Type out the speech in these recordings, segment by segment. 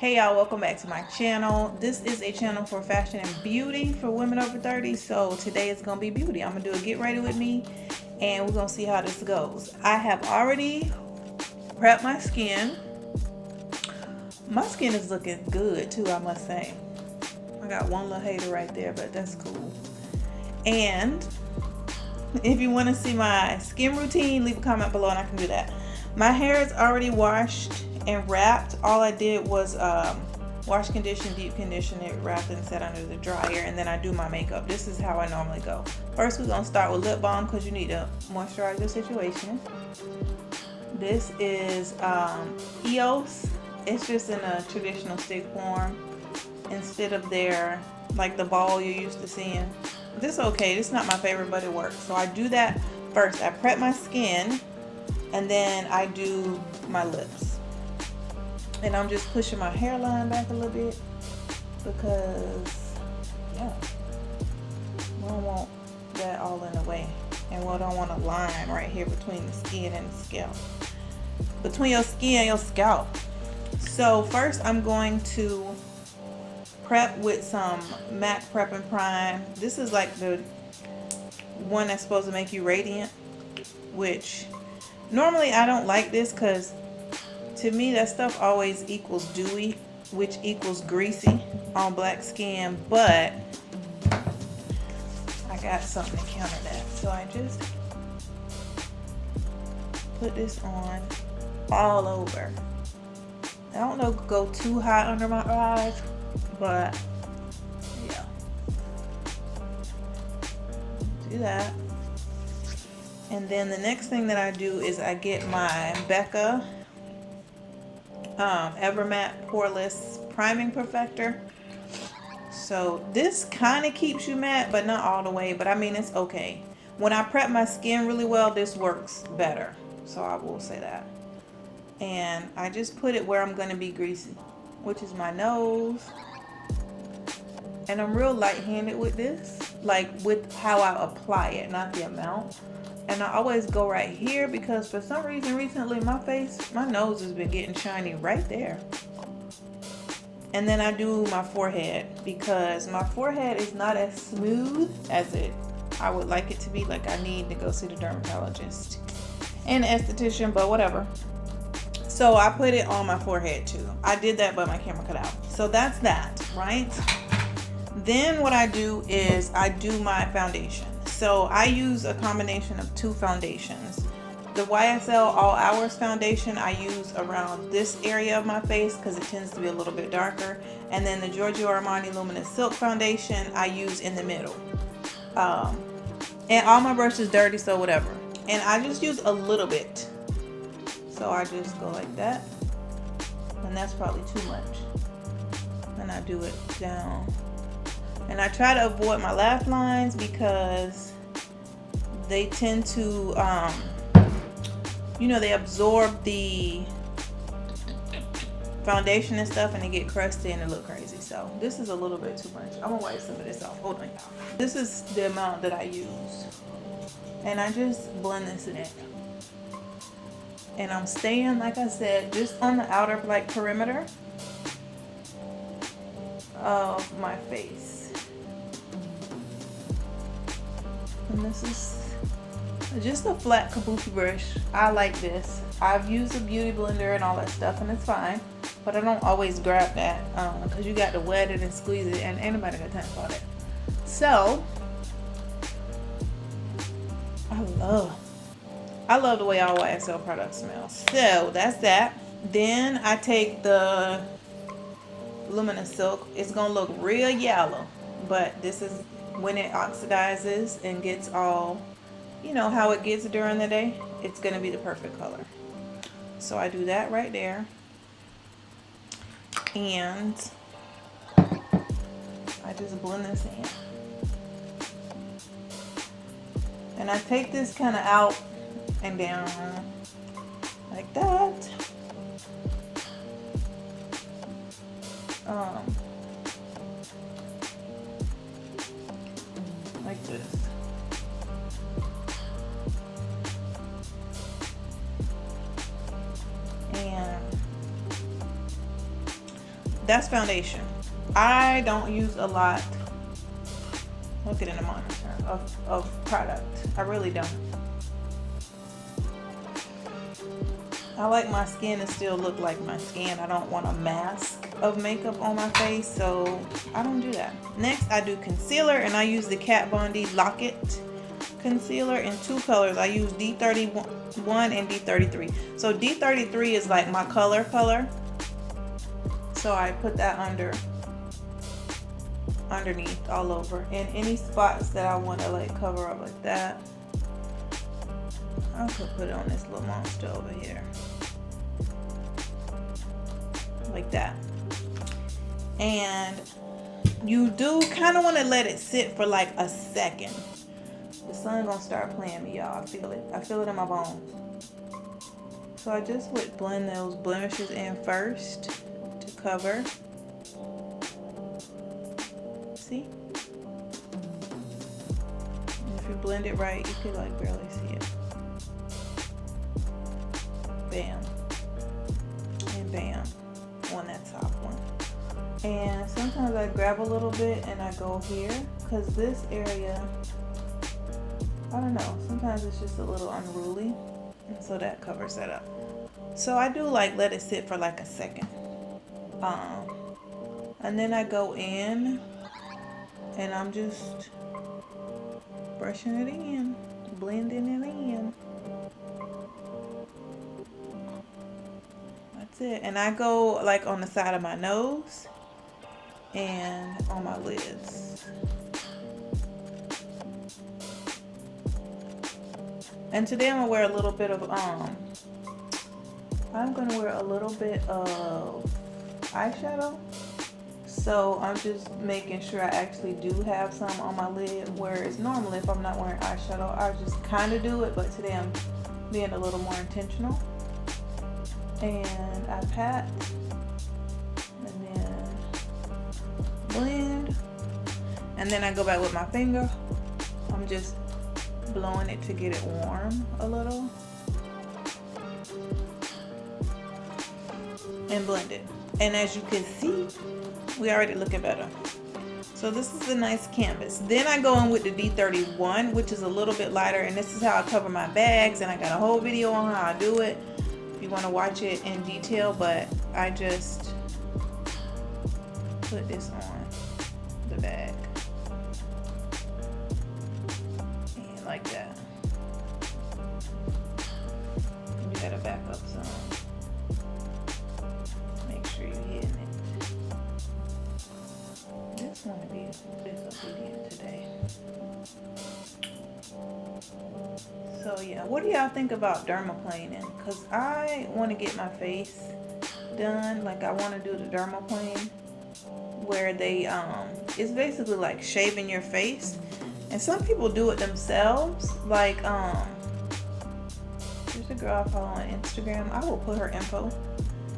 Hey y'all, welcome back to my channel. This is a channel for fashion and beauty for women over 30. So today is gonna be beauty. I'm gonna do a get ready with me and we're gonna see how this goes. I have already prepped my skin. My skin is looking good too, I must say. I got one little hater right there, but that's cool. And if you want to see my skin routine, leave a comment below and I can do that. My hair is already washed and wrapped. All I did was wash, condition, deep condition it, wrapped and set under the dryer, and then I do my makeup. This is how I normally go. First we're gonna start with lip balm because you need to moisturize your situation. This is EOS. It's just in a traditional stick form instead of their like the ball you're used to seeing. This is okay. This is not my favorite, but it works. So I do that first. I prep my skin and then I do my lips. And I'm just pushing my hairline back a little bit because, yeah, we don't want that all in the way. And we don't want a line right here between the skin and the scalp. Between your skin and your scalp. So first I'm going to prep with some MAC Prep and Prime. This is like the one that's supposed to make you radiant, which normally I don't like this because to me that stuff always equals dewy, which equals greasy on black skin, but I got something to counter that. So I just put this on all over. I don't know, go too high under my eyes, but yeah, do that. And then the next thing that I do is I get my Becca Evermatte Poreless Priming Perfector. So this kind of keeps you matte, but not all the way, but I mean it's okay. When I prep my skin really well, this works better, so I will say that. And I just put it where I'm going to be greasy, which is my nose. And I'm real light-handed with this, like with how I apply it, not the amount. And I always go right here because for some reason recently my nose has been getting shiny right there. And then I do my forehead because my forehead is not as smooth as I would like it to be. Like I need to go see the dermatologist and the esthetician, but whatever. So I put it on my forehead too. I did that, but my camera cut out. So that's that, right? Then what I do is I do my foundation. So I use a combination of two foundations. The YSL All Hours Foundation I use around this area of my face because it tends to be a little bit darker. And then the Giorgio Armani Luminous Silk Foundation I use in the middle. And all my brush is dirty, so whatever. And I just use a little bit. So I just go like that. And that's probably too much. And I do it down. And I try to avoid my lash lines because they tend to, you know, they absorb the foundation and stuff and they get crusty and it look crazy. So this is a little bit too much. I'm gonna wipe some of this off. Hold on, y'all. This is the amount that I use. And I just blend this in. And I'm staying, like I said, just on the outer like perimeter of my face. And this is just a flat kabuki brush. I like this. I've used a beauty blender and all that stuff and it's fine, but I don't always grab that because you got to wet it and squeeze it and anybody got time for that. So I love the way all YSL products smell. So that's that. Then I take the Luminous Silk. It's gonna look real yellow, but this is when it oxidizes and gets all, you know how it gets during the day. It's gonna be the perfect color. So I do that right there, and I just blend this in. And I take this kind of out and down like that. Like this. And that's foundation. I don't use a lot, look at in the monitor, of product. I really don't. I like my skin to still look like my skin. I don't want a mask of makeup on my face, so I don't do that. Next, I do concealer, and I use the Kat Von D Lock-It concealer in 2 colors. I use D31 and D33. So D33 is like my color. So I put that underneath all over, and any spots that I want to like cover up like that, I could put it on this little monster over here like that. And you do kind of want to let it sit for like a second. The sun gonna start playing me, y'all. I feel it. I feel it in my bones. So I just would blend those blemishes in first to cover. See? And if you blend it right, you could like barely see it. Bam. And bam on that top one. And sometimes I grab a little bit and I go here, because this area, I don't know, sometimes it's just a little unruly, and so that covers that up. So I do like let it sit for like a second, and then I go in and I'm just brushing it in, blending it in. That's it. And I go like on the side of my nose and on my lids. And today I'm gonna wear a little bit of eyeshadow. So I'm just making sure I actually do have some on my lid, whereas normally if I'm not wearing eyeshadow, I just kind of do it, but today I'm being a little more intentional. And I pat and then blend, and then I go back with my finger. I'm just blowing it to get it warm a little and blend it. And as you can see, we already looking better. So this is a nice canvas. Then I go in with the D31, which is a little bit lighter, and this is how I cover my bags, and I got a whole video on how I do it if you want to watch it in detail, but I just put this on the bag and like that. You gotta back up some, make sure you're hitting it. This one to be disobedient today. So yeah, what do y'all think about dermaplaning? Because I want to get my face done. Like I want to do the dermaplane where they it's basically like shaving your face, and some people do it themselves. Like there's a girl I follow on Instagram, I will put her info.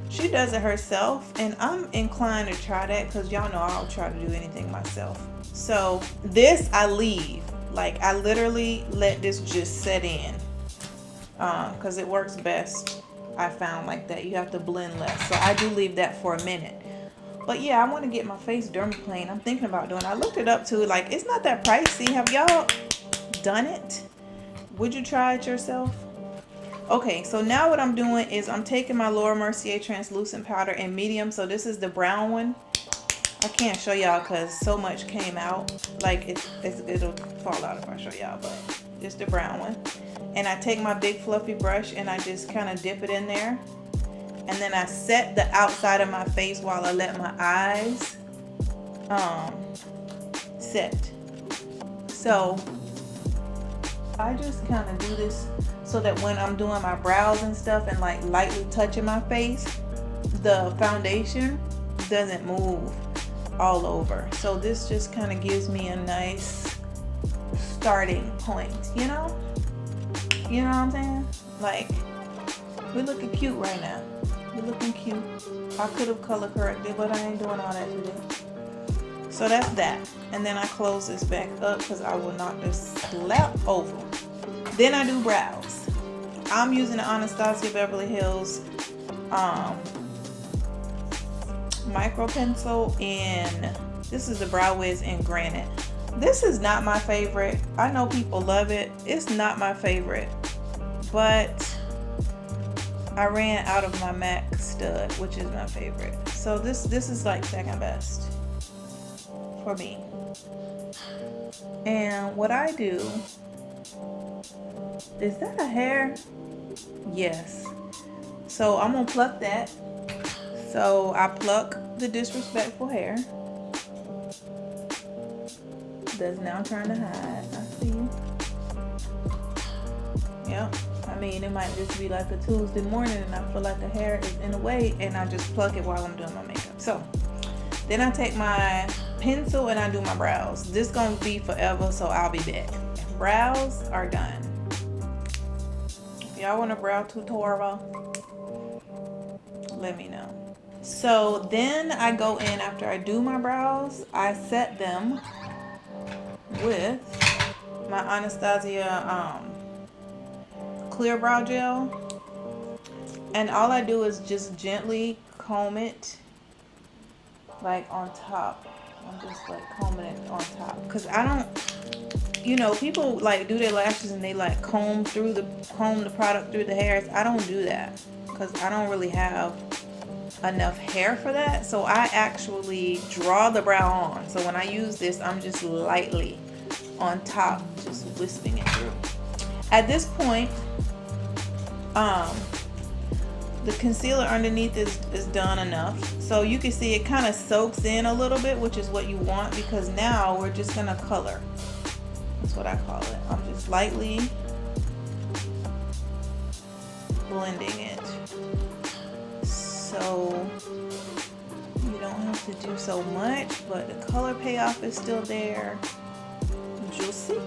She does it herself, and I'm inclined to try that because y'all know I'll try to do anything myself. So this I leave. Like I literally let this just set in because it works best, I found, like that. You have to blend less, so I do leave that for a minute. But yeah, I want to get my face dermaplane. I'm thinking about doing it. I looked it up too. Like it's not that pricey. Have y'all done it? Would you try it yourself? Okay, so now what I'm doing is I'm taking my Laura Mercier translucent powder in medium. So this is the brown one. I can't show y'all because so much came out. Like it'll fall out if I show y'all, but it's the brown one. And I take my big fluffy brush and I just kind of dip it in there. And then I set the outside of my face while I let my eyes set. So I just kind of do this so that when I'm doing my brows and stuff and like lightly touching my face, the foundation doesn't move all over. So this just kind of gives me a nice starting point, you know? You know what I'm saying? Like, we're looking cute right now. We're looking cute. I could have color corrected, but I ain't doing all that today. So that's that. And then I close this back up because I will knock this slap over. Then I do brows. I'm using the Anastasia Beverly Hills micro pencil in, this is the Brow Wiz in Granite. This is not my favorite. I know people love it. It's not my favorite, but I ran out of my MAC stud, which is my favorite. So this is like second best for me. And what I do, is that a hair? Yes. So I'm gonna pluck that. So I pluck the disrespectful hair that's now trying to hide. I see you. Yep. I mean, it might just be like a Tuesday morning and I feel like the hair is in the way, and I just pluck it while I'm doing my makeup. So then I take my pencil and I do my brows. This gonna be forever, so I'll be back. Brows are done. If y'all want a brow tutorial, let me know. So then I go in after I do my brows, I set them with my Anastasia clear brow gel, and all I do is just gently comb it like on top. I'm just like combing it on top, because I don't, you know, people like do their lashes and they like comb the product through the hairs. I don't do that because I don't really have enough hair for that. So I actually draw the brow on. So when I use this, I'm just lightly on top, just wisping it through. At this point, the concealer underneath is done enough. So you can see it kind of soaks in a little bit, which is what you want, because now we're just gonna color. That's what I call it. I'm just lightly blending it. So you don't have to do so much, but the color payoff is still there. You'll see.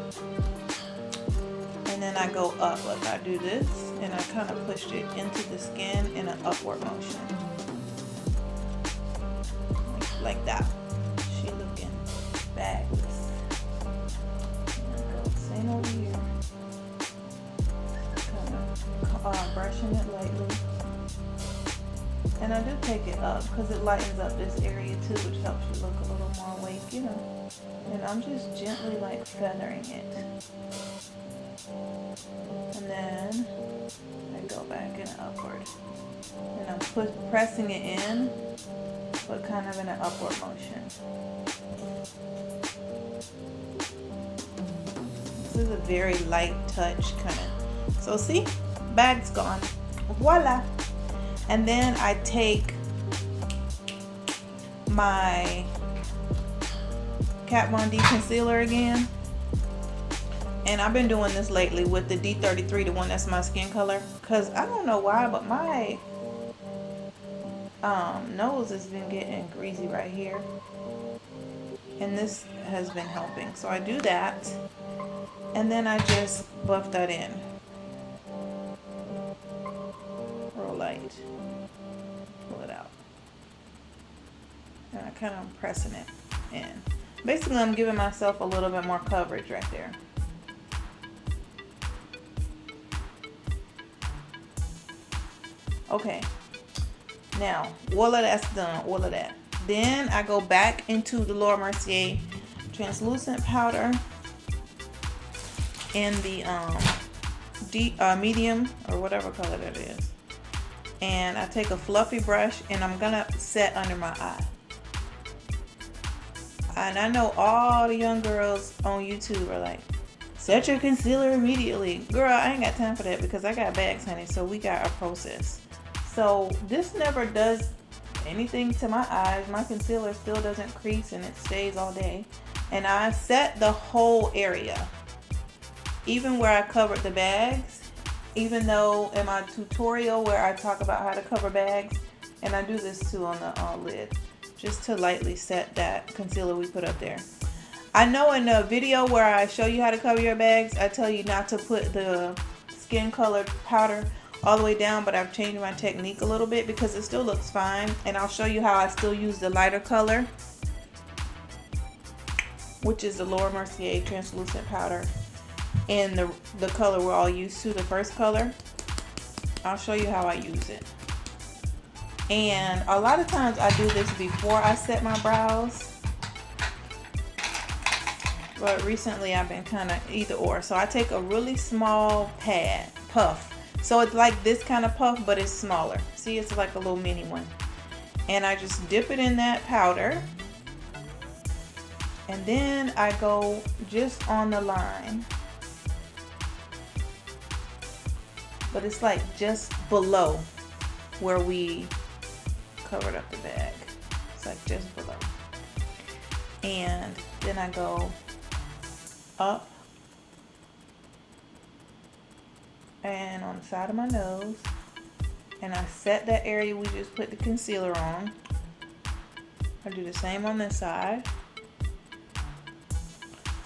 And then I go up, like I do this, and I kind of pushed it into the skin in an upward motion. Like that. She looking fabulous. Same over here. Kind of brushing it lightly. And I do take it up because it lightens up this area too, which helps you look a little more awake, you know. And I'm just gently like feathering it. And then I go back and upward. And I'm pressing it in, but kind of in an upward motion. This is a very light touch kind of. So see, bag's gone. Voila. And then I take my Kat Von D concealer again. And I've been doing this lately with the D33, the one that's my skin color. Because I don't know why, but my nose has been getting greasy right here. And this has been helping. So I do that. And then I just buff that in. Real light. Pull it out. And I kind of am pressing it in. Basically, I'm giving myself a little bit more coverage right there. Okay. Now, all of that's done. All of that. Then I go back into the Laura Mercier translucent powder in the medium or whatever color that is. And I take a fluffy brush and I'm gonna set under my eye. And I know all the young girls on YouTube are like, set your concealer immediately. Girl, I ain't got time for that because I got bags, honey. So we got a process. So this never does anything to my eyes. My concealer still doesn't crease and it stays all day. And I set the whole area. Even where I covered the bags. Even though in my tutorial where I talk about how to cover bags, and I do this too on the lid, just to lightly set that concealer we put up there. I know in the video where I show you how to cover your bags, I tell you not to put the skin colored powder all the way down, but I've changed my technique a little bit because it still looks fine. And I'll show you how I still use the lighter color, which is the Laura Mercier translucent powder, and the color we're all used to, the first color. I'll show you how I use it. And a lot of times I do this before I set my brows. But recently I've been kind of either or. So I take a really small pad, puff. So it's like this kind of puff, but it's smaller. See, it's like a little mini one. And I just dip it in that powder. And then I go just on the line. But it's like just below where we covered up the bag. It's like just below. And then I go up and on the side of my nose, and I set that area we just put the concealer on. I do the same on this side.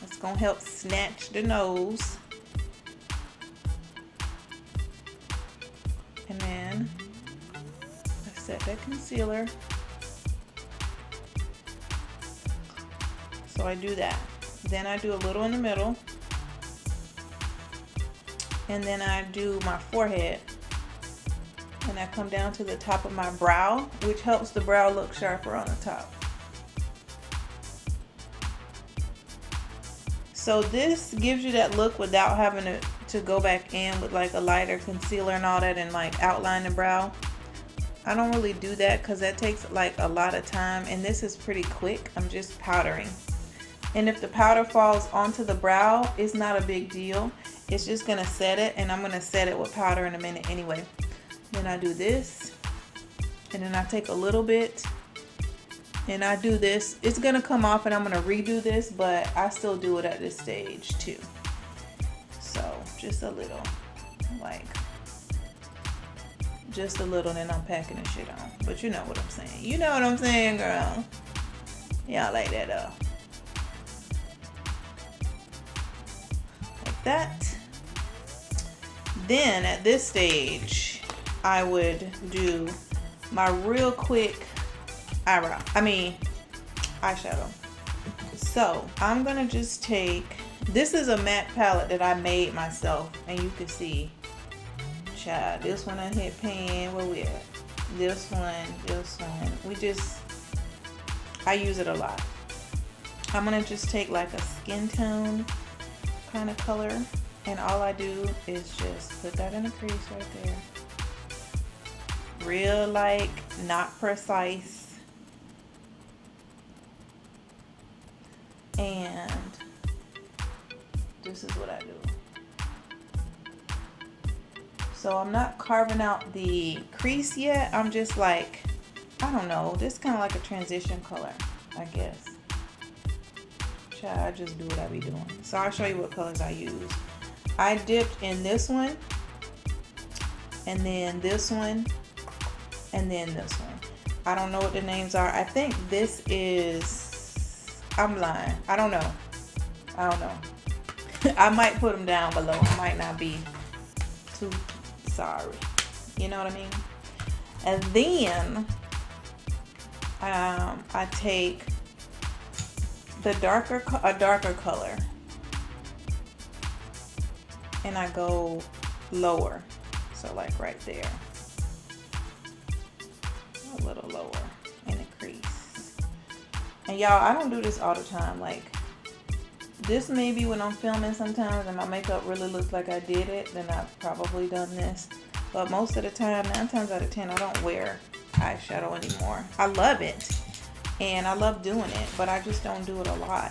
It's gonna help snatch the nose. And then I set that concealer. So I do that. Then I do a little in the middle. And then I do my forehead. And I come down to the top of my brow, which helps the brow look sharper on the top. So this gives you that look without having to go back in with like a lighter concealer and all that and like outline the brow. I don't really do that because that takes like a lot of time, and this is pretty quick. I'm just powdering. And if the powder falls onto the brow, it's not a big deal. It's just gonna set it, and I'm gonna set it with powder in a minute anyway. Then I do this, and then I take a little bit, and I do this. It's gonna come off, and I'm gonna redo this, but I still do it at this stage too. So just a little, like just a little, and then I'm packing the shit on. But you know what I'm saying. You know what I'm saying, girl. Y'all like that up. That. Then at this stage I would do my real quick eyeshadow. So I'm gonna just take, this is a matte palette that I made myself, and you can see, child, this one I hit pan, where we at? This one, I use it a lot. I'm gonna just take like a skin tone kind of color, and all I do is just put that in a crease right there. Real, like, not precise. And this is what I do. So I'm not carving out the crease yet. I'm just like, I don't know, this kind of like a transition color, I guess. I just do what I be doing. So I'll show you what colors I use. I dipped in this one, and then this one, and then this one. I don't know what the names are. I think this is, I'm lying. I don't know. I might put them down below. I might not be too sorry. You know what I mean? And then I take a darker color, and I go lower, so like right there, a little lower in the crease. And y'all, I don't do this all the time. Like, this maybe when I'm filming sometimes and my makeup really looks like I did it, then I've probably done this. But most of the time, 9 times out of 10, I don't wear eyeshadow anymore. I love it. And I love doing it, but I just don't do it a lot.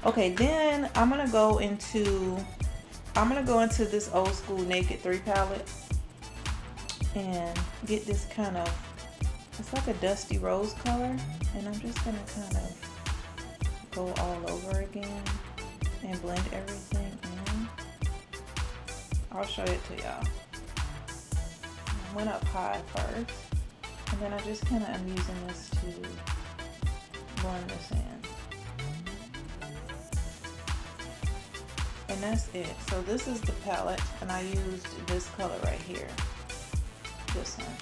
Okay, then I'm gonna go into this old school Naked 3 palette and get this kind of, it's like a dusty rose color, and I'm just gonna kind of go all over again and blend everything in. I'll show it to y'all. I went up high first, and then I just kind of am using this to blend this in. And that's it. So this is the palette, and I used this color right here. This one.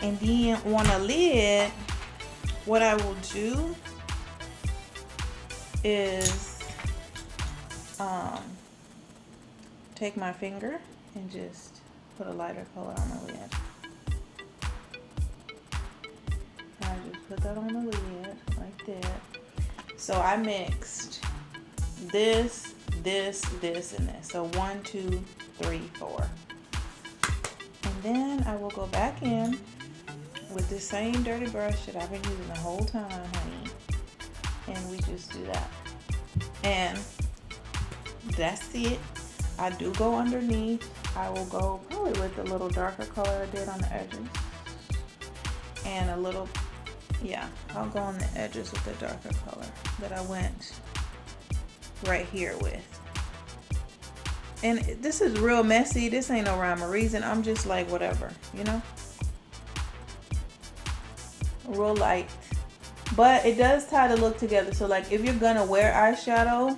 And then on a lid, what I will do is take my finger and just put a lighter color on the lid. put that on the lid like that. So I mixed this, this, and this. So 1, 2, 3, 4. And then I will go back in with the same dirty brush that I've been using the whole time, honey. And we just do that. And that's it. I do go underneath. I will go probably with the little darker color I did on the edges. And a little, yeah, I'll go on the edges with the darker color that I went right here with. And this is real messy. This ain't no rhyme or reason. I'm just like, whatever, you know? Real light. But it does tie the look together. So like if you're gonna wear eyeshadow,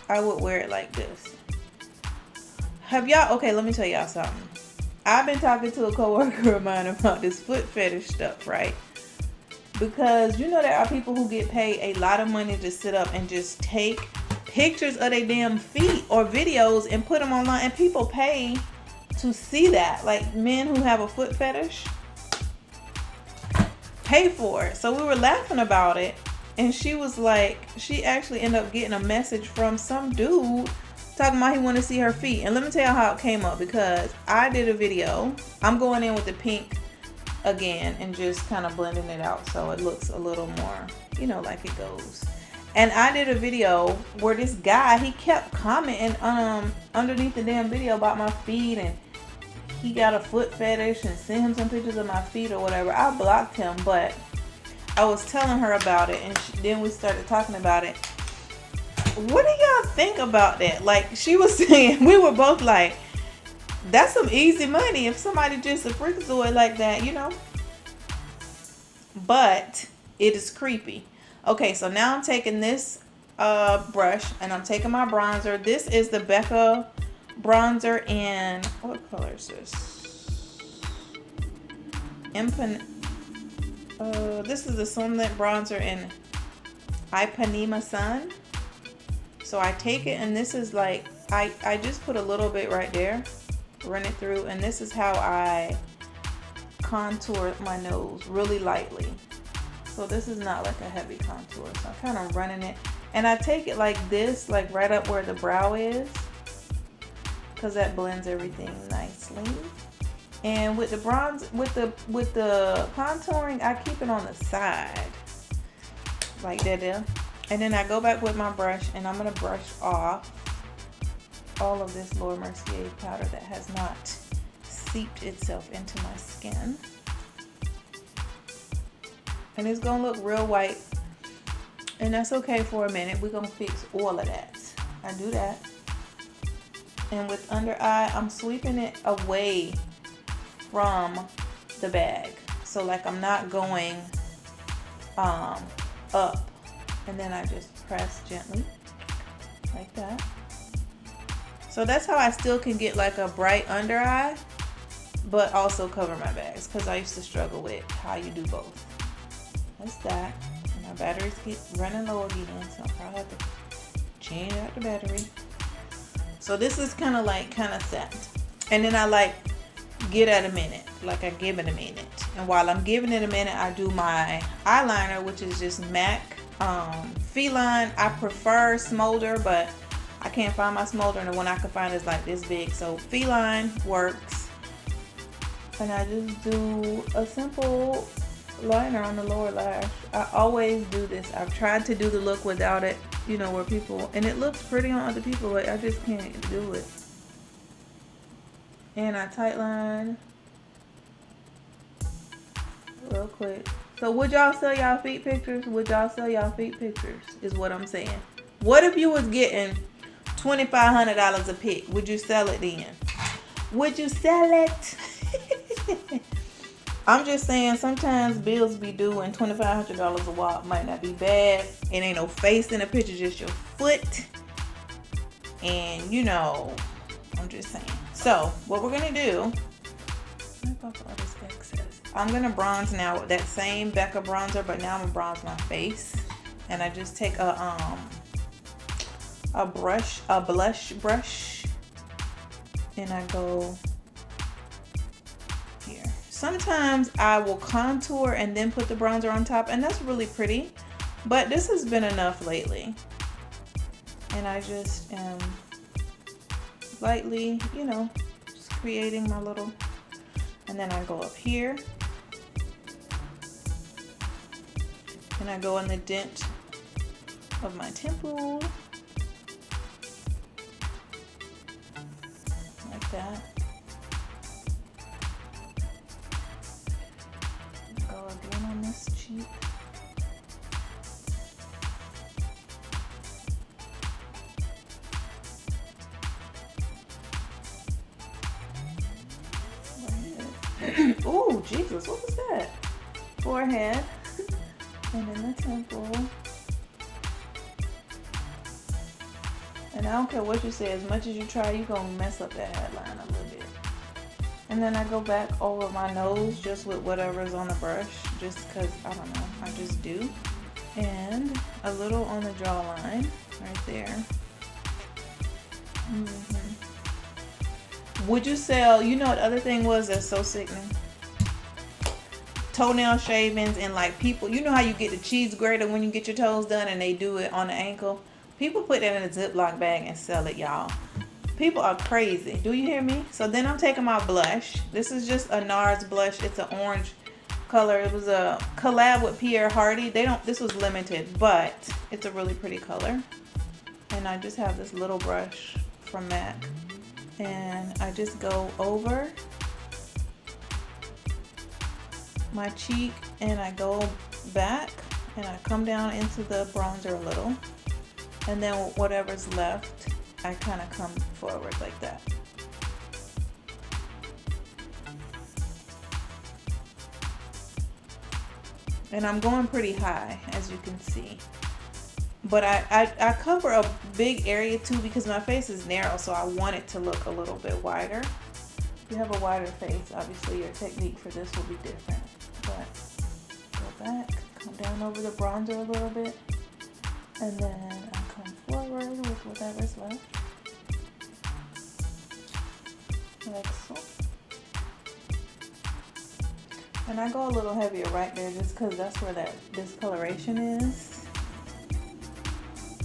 I would wear it like this. Have y'all, okay, let me tell y'all something. I've been talking to a coworker of mine about this foot fetish stuff, right? Because you know there are people who get paid a lot of money to sit up and just take pictures of their damn feet or videos and put them online, and people pay to see that. Like men who have a foot fetish pay for it. So we were laughing about it, and she was like, she actually ended up getting a message from some dude talking about he wanted to see her feet. And let me tell you how it came up, because I did a video. I'm going in with the pink again and just kind of blending it out so it looks a little more, you know, like it goes. And I did a video where this guy, he kept commenting underneath the damn video about my feet, and he got a foot fetish and sent him some pictures of my feet or whatever. I blocked him, but I was telling her about it, and then we started talking about it. What do y'all think about that? Like she was saying, we were both like, that's some easy money if somebody just a freakazoid like that, you know? But it is creepy. Okay, so now I'm taking this brush and I'm taking my bronzer. This is the Becca bronzer in, what color is this? This is the Sunlit bronzer in Ipanema Sun. So I take it, and this is like, I just put a little bit right there, run it through, and this is how I contour my nose really lightly. So this is not like a heavy contour. So I'm kind of running it, and I take it like this, like right up where the brow is, because that blends everything nicely. And with the bronze, with the contouring, I keep it on the side, like that there. And then I go back with my brush, and I'm gonna brush off all of this Laura Mercier powder that has not seeped itself into my skin. And it's gonna look real white, and that's okay for a minute. We're gonna fix all of that. I do that. And with under eye, I'm sweeping it away from the bag. So like I'm not going up, and then I just press gently like that. So that's how I still can get like a bright under eye, but also cover my bags, because I used to struggle with how you do both. That's that. And my batteries keep running low again, so I'll probably have to change out the battery. So this is kind of set. And then I like get at a minute, like I give it a minute. And while I'm giving it a minute, I do my eyeliner, which is just MAC Feline. I prefer Smolder, but I can't find my Smolder, and the one I can find is like this big. So Feline works. And I just do a simple liner on the lower lash. I always do this. I've tried to do the look without it, you know, where people, and it looks pretty on other people, but I just can't do it. And I tightline real quick. So would y'all sell y'all feet pictures? Would y'all sell y'all feet pictures is what I'm saying. What if you was getting $2,500 a pic? Would you sell it then? Would you sell it? I'm just saying, sometimes bills be due, and $2,500 a wop might not be bad. It ain't no face in the picture, just your foot. And you know, I'm just saying. So what we're gonna do, I'm gonna bronze now with that same Becca bronzer, but now I'm gonna bronze my face. And I just take a blush brush, and I go here. sometimes I will contour and then put the bronzer on top, and that's really pretty. But this has been enough lately. And I just am lightly, you know, just creating my little, and then I go up here. And I go in the dent of my temple. Like that. Go again on this cheek. Oh, Jesus, what was that? Forehead. And then the temple. And I don't care what you say, as much as you try, you're gonna mess up that headline a little bit. And then I go back over my nose just with whatever's on the brush, just because, I don't know, I just do. And a little on the jawline, right there. Would you sell, you know what the other thing was that's so sickening? Toenail shavings, and like people, you know how you get the cheese grater when you get your toes done and they do it on the ankle? People put that in a Ziploc bag and sell it, y'all. People are crazy. Do you hear me? So then I'm taking my blush. This is just a NARS blush. It's an orange color. It was a collab with Pierre Hardy. This was limited, but it's a really pretty color. And I just have this little brush from MAC. And I just go over my cheek and I go back and I come down into the bronzer a little, and then whatever's left I kind of come forward like that. And I'm going pretty high, as you can see, but I cover a big area too because my face is narrow, so I want it to look a little bit wider. If you have a wider face, obviously your technique for this will be different. But go back, come down over the bronzer a little bit, and then I come forward with whatever's left, like so. And I go a little heavier right there just because that's where that discoloration is.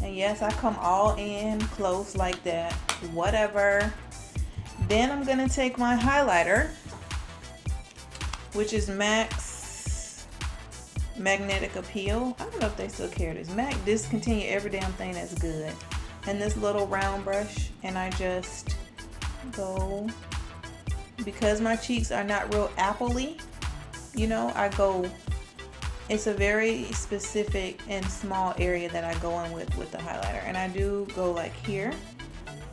And yes, I come all in close like that, whatever. Then I'm gonna take my highlighter, which is MAC's Magnetic Appeal. I don't know if they still carry this. MAC discontinued every damn thing that's good. And this little round brush, and I just go, because my cheeks are not real apple-y, you know, I go, it's a very specific and small area that I go in with the highlighter. And I do go like here.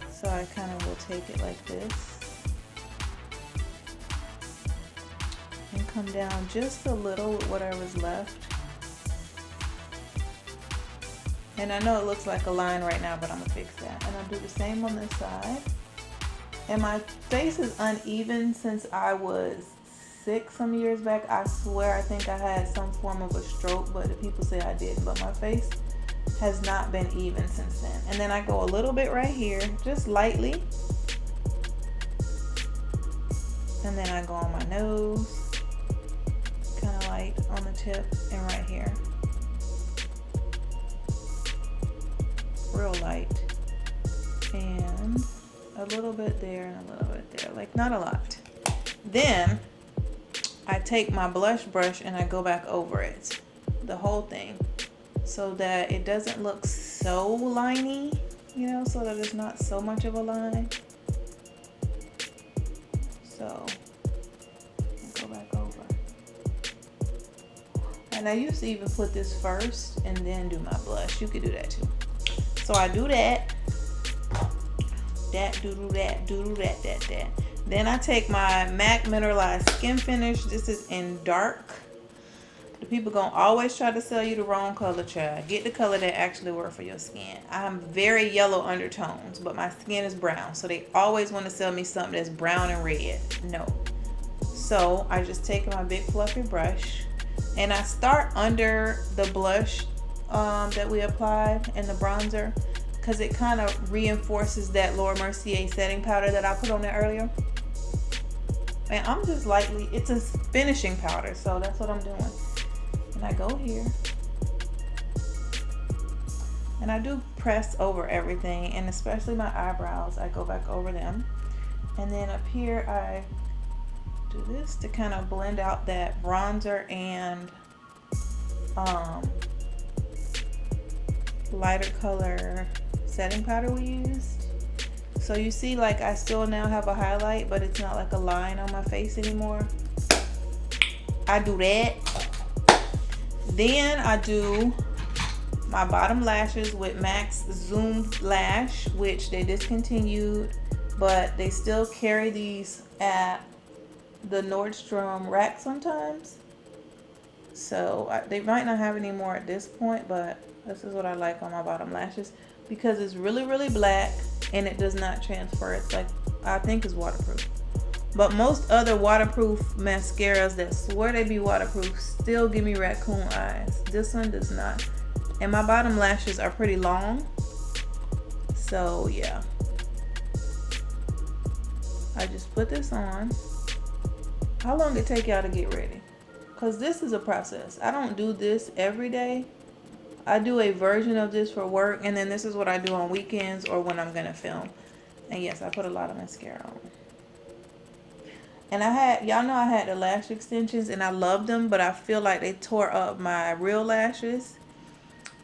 So I kind of will take it like this. And come down just a little with whatever's left. And I know it looks like a line right now, but I'm gonna fix that. And I'll do the same on this side. And my face is uneven since I was 6 some years back. I swear I think I had some form of a stroke, but the people say I did. But my face has not been even since then. And then I go a little bit right here, just lightly. And then I go on my nose. Kind of light on the tip and right here, real light, and a little bit there and a little bit there, like not a lot. Then I take my blush brush and I go back over it, the whole thing, so that it doesn't look so liney, you know, so that it's not so much of a line. So go back over. And I used to even put this first and then do my blush. You could do that too. So I do that. That. Then I take my MAC Mineralize Skinfinish. This is in dark. The people gonna always try to sell you the wrong color, child. Get the color that actually works for your skin. I'm very yellow undertones, but my skin is brown. So they always want to sell me something that's brown and red. No. So I just take my big fluffy brush and I start under the blush that we applied and the bronzer, because it kind of reinforces that Laura Mercier setting powder that I put on there earlier. And I'm just lightly, it's a finishing powder, so that's what I'm doing. And I go here. And I do press over everything, and especially my eyebrows, I go back over them. And then up here, I do this to kind of blend out that bronzer and lighter color setting powder we used. So you see, like, I still now have a highlight, but it's not like a line on my face anymore. I do that. Then I do my bottom lashes with Max Zoom Lash, which they discontinued, but they still carry these at the Nordstrom rack sometimes. So they might not have any more at this point, but this is what I like on my bottom lashes because it's really, really black and it does not transfer. It's like, I think it's waterproof. But most other waterproof mascaras that swear they be waterproof still give me raccoon eyes. This one does not. And my bottom lashes are pretty long. So yeah. I just put this on. How long it take y'all to get ready? Because this is a process. I don't do this every day. I do a version of this for work, and then this is what I do on weekends or when I'm gonna film. And yes, I put a lot of mascara on. And I had, y'all know I had the lash extensions and I loved them, but I feel like they tore up my real lashes.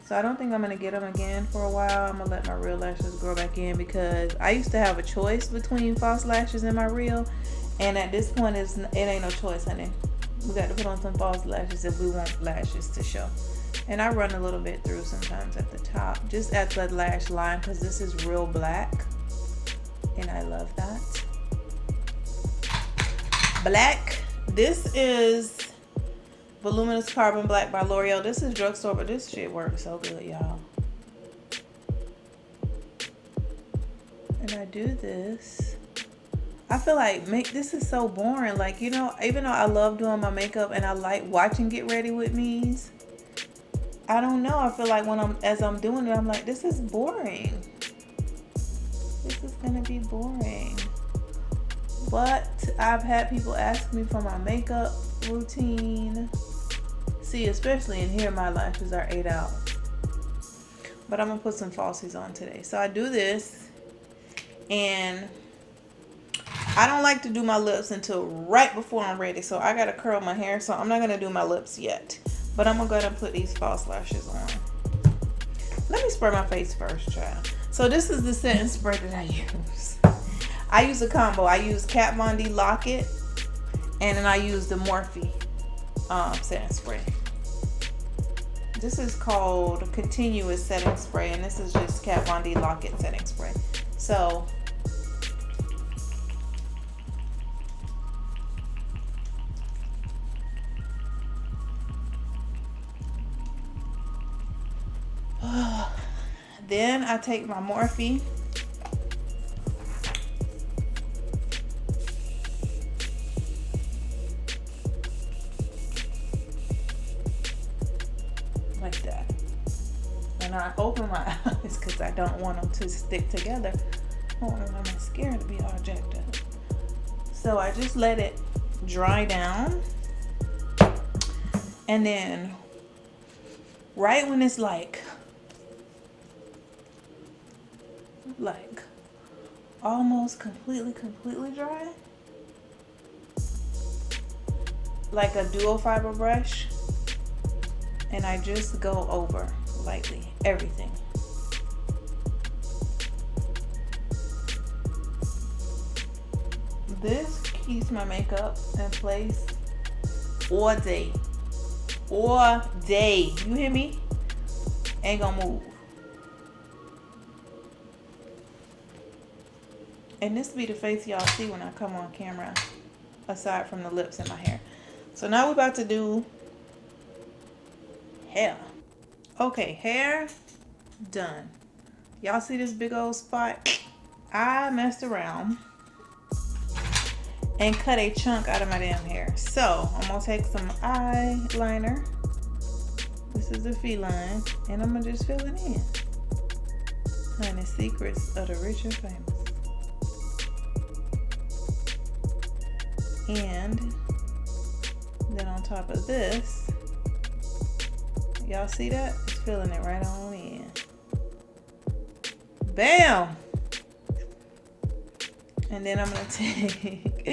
So I don't think I'm gonna get them again for a while. I'm gonna let my real lashes grow back in because I used to have a choice between false lashes and my real. And at this point, it ain't no choice, honey. We got to put on some false lashes if we want lashes to show. And I run a little bit through sometimes at the top, just at the lash line, because this is real black. And I love that. Black. This is Voluminous Carbon Black by L'Oreal. This is drugstore, but this shit works so good, y'all. And I do this. I feel like this is so boring. Like, you know, even though I love doing my makeup and I like watching Get Ready With Me's, I don't know. I feel like as I'm doing it, I'm like, this is boring. This is gonna be boring. But I've had people ask me for my makeup routine. See, especially in here, my lashes are 8 out. But I'm gonna put some falsies on today. So I do this, and I don't like to do my lips until right before I'm ready. So I gotta curl my hair, so I'm not gonna do my lips yet. But I'm gonna go ahead and put these false lashes on. Let me spray my face first, child. So this is the setting spray that I use. I use a combo. I use Kat Von D Lock-It, and then I use the Morphe setting spray. This is called Continuous Setting Spray, and this is just Kat Von D Lock-It setting spray. So then I take my Morphe like that, and I open my eyes because I don't want them to stick together. I don't want my mascara to be all jacked up. So I just let it dry down, and then right when it's like almost completely dry, like a duo fiber brush, and I just go over lightly everything. This keeps my makeup in place all day. All day. You hear me? Ain't gonna move. And this be the face y'all see when I come on camera, aside from the lips and my hair. So now we're about to do hair. Okay, hair done. Y'all see this big old spot? I messed around and cut a chunk out of my damn hair. So I'm gonna take some eyeliner. This is the feline, and I'm gonna just fill it in. Honey, secrets of the rich and famous. And then on top of this, y'all see that? It's filling it right on in. Bam! And then I'm gonna take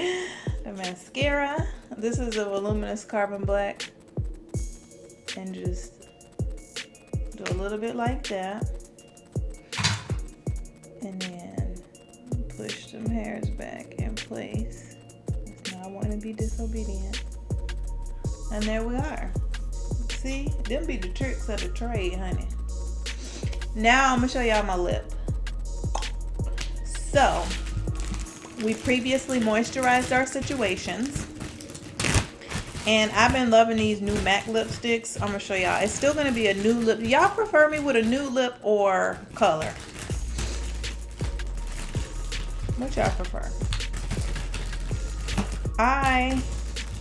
the mascara. This is a voluminous carbon black. And just do a little bit like that. And then push some hairs back in place. It's not want to be disobedient. And there we are. See, them be the tricks of the trade, honey. Now I'm gonna show y'all my lip. So, we previously moisturized our situations. And I've been loving these new MAC lipsticks. I'm gonna show y'all. It's still gonna be a new lip. Y'all prefer me with a nude lip or color? What y'all prefer? I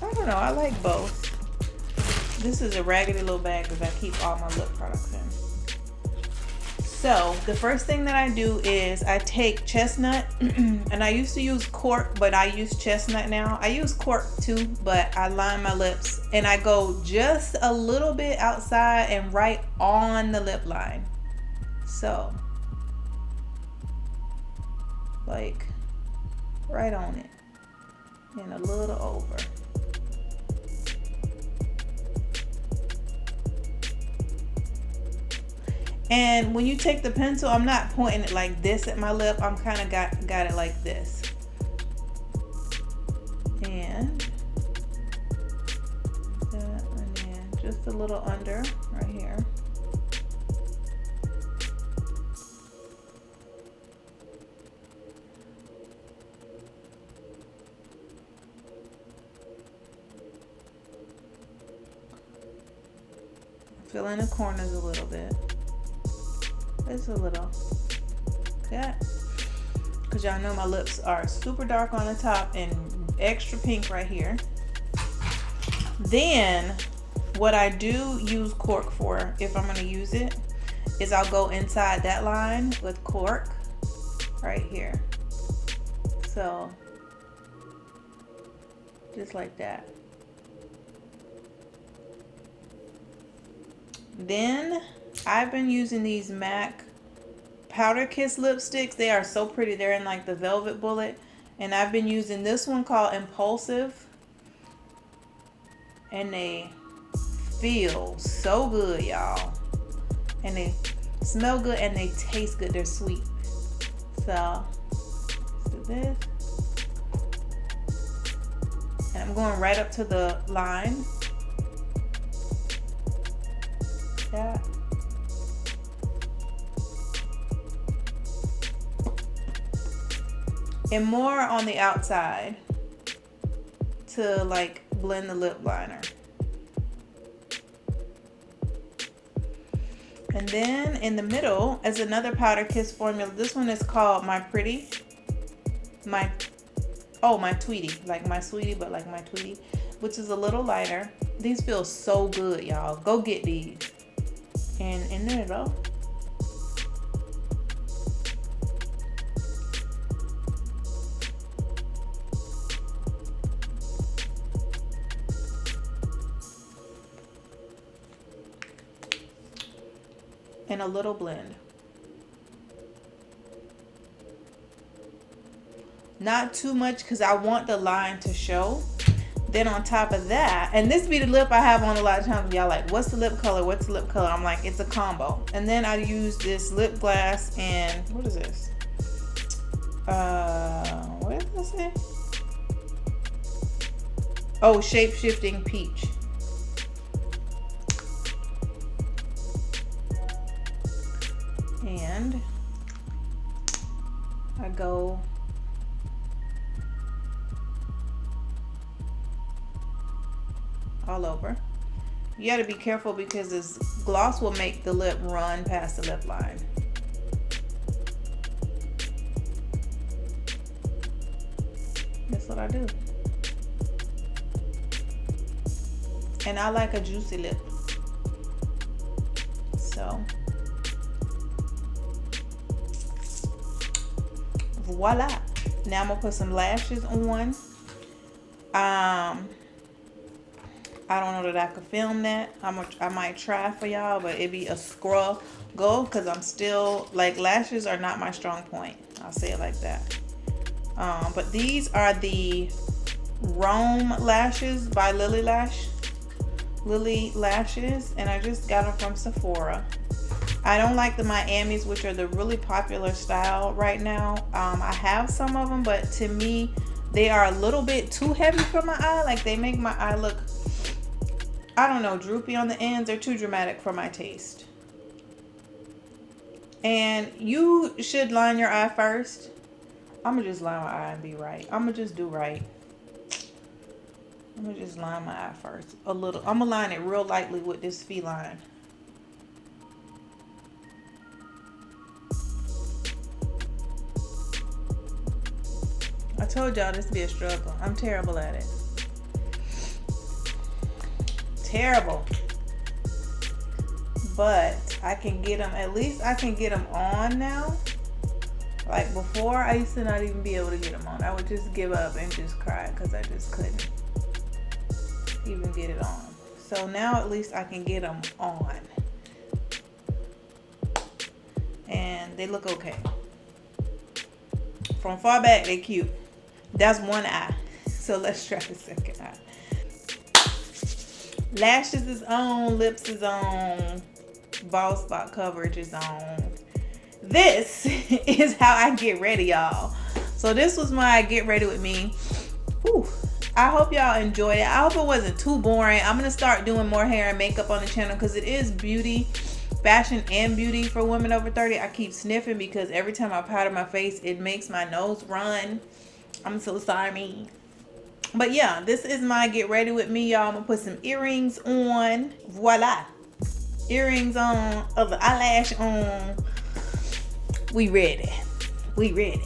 don't know. I like both. This is a raggedy little bag because I keep all my lip products in. So the first thing that I do is I take chestnut, and I used to use cork, but I use chestnut now. I use cork too, but I line my lips and I go just a little bit outside and right on the lip line. So like right on it and a little over. And when you take the pencil, I'm not pointing it like this at my lip. I'm kind of got it like this. And then just a little under right here. Fill in the corners a little bit. It's a little, okay, because y'all know my lips are super dark on the top and extra pink right here. Then what I do use cork for, if I'm going to use it, is I'll go inside that line with cork right here. So just like that. Then I've been using these MAC Powder Kiss lipsticks. They are so pretty. They're in like the Velvet Bullet. And I've been using this one called Impulsive. And they feel so good, y'all. And they smell good and they taste good. They're sweet. So, let's do this. And I'm going right up to the line. That. And more on the outside to like blend the lip liner. And then in the middle is another Powder Kiss formula. This one is called My Tweety, like my sweetie, but like my Tweety, which is a little lighter. These feel so good, y'all. Go get these. And there you go. And a little blend. Not too much because I want the line to show. Then on top of that, and this be the lip I have on a lot of times. Y'all like, what's the lip color? What's the lip color? I'm like, it's a combo. And then I use this lip glass and what is this? What does this say? Oh, Shape Shifting Peach. And I go all over. You got to be careful because this gloss will make the lip run past the lip line. That's what I do. And I like a juicy lip. So voila. Now I'm gonna put some lashes on. I don't know that I could film that. I might try for y'all, but it'd be a scroll because I'm still, like, lashes are not my strong point. I'll say it like that. But these are the Rome lashes by Lily Lashes, and I just got them from Sephora. I don't like the Miamis, which are the really popular style right now. I have some of them, but to me, they are a little bit too heavy for my eye. Like, they make my eye look, I don't know, droopy on the ends. They're too dramatic for my taste. And you should line your eye first. I'm gonna just line my eye and be right. I'm gonna just do right. I'm gonna just line my eye first a little. I'm gonna line it real lightly with this feline. I told y'all this be a struggle. I'm terrible at it. Terrible. But I can get them, at least I can get them on now. Like before, I used to not even be able to get them on. I would just give up and just cry because I just couldn't even get it on. So now at least I can get them on. And they look okay. From far back, they're cute. That's one eye. So let's try the second eye. Lashes is on, lips is on, bald spot coverage is on. This is how I get ready, y'all. So this was my get ready with me. Whew. I hope y'all enjoyed it. I hope it wasn't too boring. I'm gonna start doing more hair and makeup on the channel because it is beauty, fashion and beauty for women over 30. I keep sniffing because every time I powder my face, it makes my nose run. I'm so sorry. But yeah, this is my get ready with me, y'all. I'm gonna put some earrings on. Voila. Earrings on, other eyelash on. We ready. We ready.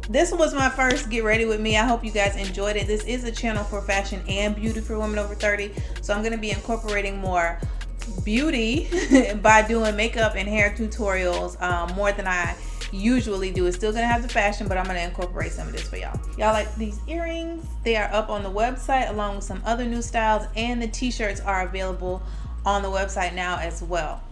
This was my first get ready with me. I hope you guys enjoyed it. This is a channel for fashion and beauty for women over 30. So I'm gonna be incorporating more beauty by doing makeup and hair tutorials more than I usually do. It's still gonna have the fashion, but I'm gonna incorporate some of this for y'all. Y'all like these earrings? They are up on the website along with some other new styles, and the t-shirts are available on the website now as well.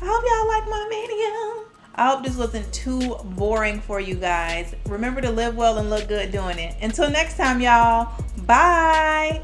I hope y'all like my video. I hope this wasn't too boring for you guys. Remember to live well and look good doing it. Until next time, y'all. Bye.